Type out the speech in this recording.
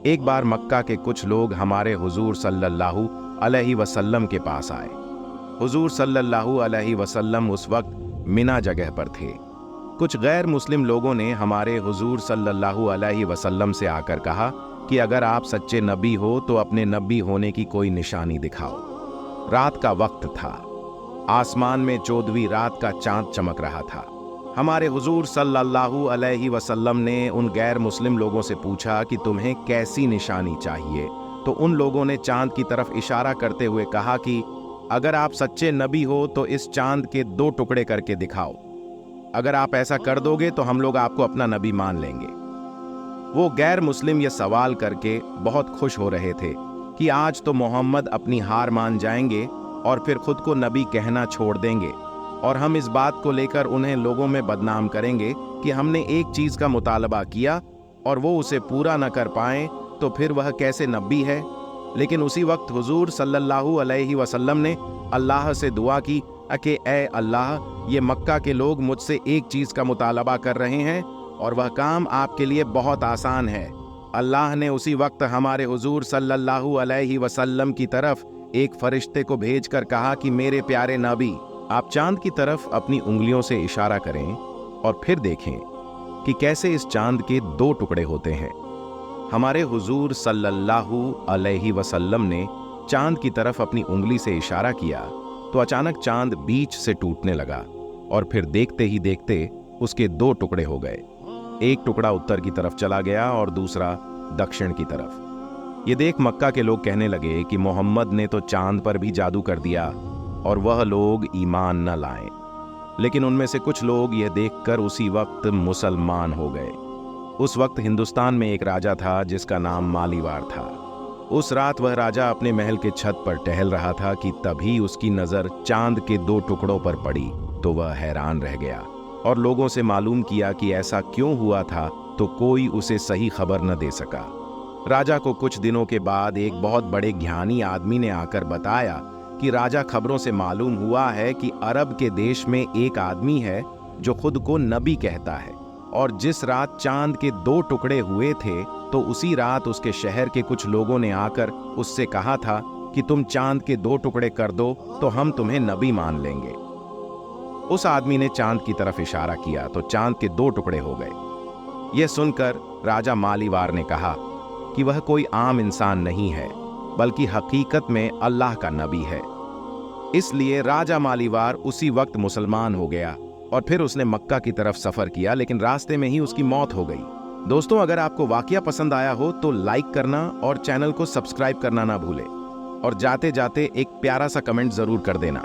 एक बार मक्का के कुछ लोग हमारे हुजूर सल्लल्लाहु अलैहि वसल्लम के पास आए। हुजूर सल्लल्लाहु अलैहि वसल्लम उस वक्त मिना जगह पर थे। कुछ गैर मुस्लिम लोगों ने हमारे हुजूर सल्लल्लाहु अलैहि वसल्लम से आकर कहा कि अगर आप सच्चे नबी हो तो अपने नबी होने की कोई निशानी दिखाओ। रात का वक्त था। आसमान में 14वीं रात का चांद चमक रहा था। हमारे हुजूर सल्लल्लाहु अलैहि वसल्लम ने उन गैर मुस्लिम लोगों से पूछा कि तुम्हें कैसी निशानी चाहिए, तो उन लोगों ने चांद की तरफ इशारा करते हुए कहा कि अगर आप सच्चे नबी हो तो इस चांद के 2 टुकड़े करके दिखाओ। अगर आप ऐसा कर दोगे तो हम लोग आपको अपना नबी मान लेंगे। वो गैर मुस्लिम ये सवाल करके बहुत खुश हो रहे थे कि आज तो मोहम्मद अपनी हार मान जाएंगे और फिर खुद को नबी कहना छोड़ देंगे, और हम इस बात को लेकर उन्हें लोगों में बदनाम करेंगे कि हमने एक चीज का मुतालबा किया और वो उसे पूरा न कर पाए तो फिर वह कैसे नबी है। लेकिन उसी वक्त हुजूर सल्लल्लाहु अलैहि वसल्लम ने अल्लाह से दुआ की कि ए अल्लाह, ये मक्का के लोग मुझसे एक चीज का मुतालबा कर रहे हैं और वह काम आपके लिए बहुत आसान है। अल्लाह ने उसी वक्त हमारे हुजूर सल्लल्लाहु अलैहि वसल्लम की तरफ एक फरिश्ते को भेजकर कहा कि मेरे प्यारे नबी, आप चांद की तरफ अपनी उंगलियों से इशारा करें और फिर देखें कि कैसे इस चांद के 2 टुकड़े होते हैं। हमारे हुजूर सल्लल्लाहु अलैहि वसल्लम ने चांद की तरफ अपनी उंगली से इशारा किया तो अचानक चांद बीच से टूटने लगा और फिर देखते ही देखते उसके 2 टुकड़े हो गए। एक टुकड़ा उत्तर की तरफ चला गया और दूसरा दक्षिण की तरफ। ये देख मक्का के लोग कहने लगे कि मोहम्मद ने तो चांद पर भी जादू कर दिया और वह लोग ईमान न लाएं। लेकिन उनमें से कुछ लोग यह देखकर उसी वक्त मुसलमान हो गए। उस वक्त हिंदुस्तान में एक राजा था जिसका नाम मालीवार था। उस रात वह राजा अपने महल के छत पर टहल रहा था कि तभी उसकी नजर चांद के 2 टुकड़ों पर पड़ी तो वह हैरान रह गया और लोगों से मालूम किया कि ऐसा क्यों हुआ था, तो कोई उसे सही खबर न दे सका। राजा को कुछ दिनों के बाद एक बहुत बड़े ज्ञानी आदमी ने आकर बताया कि राजा, खबरों से मालूम हुआ है कि अरब के देश में एक आदमी है जो खुद को नबी कहता है, और जिस रात चांद के 2 टुकड़े हुए थे तो उसी रात उसके शहर के कुछ लोगों ने आकर उससे कहा था कि तुम चांद के 2 टुकड़े कर दो तो हम तुम्हें नबी मान लेंगे। उस आदमी ने चांद की तरफ इशारा किया तो चांद के 2 टुकड़े हो गए। यह सुनकर राजा मालीवार ने कहा कि वह कोई आम इंसान नहीं है, बल्कि हकीकत में अल्लाह का नबी है। इसलिए राजा मालीवार उसी वक्त मुसलमान हो गया और फिर उसने मक्का की तरफ सफर किया, लेकिन रास्ते में ही उसकी मौत हो गई। दोस्तों, अगर आपको वाकया पसंद आया हो तो लाइक करना और चैनल को सब्सक्राइब करना ना भूलें, और जाते जाते एक प्यारा सा कमेंट जरूर कर देना।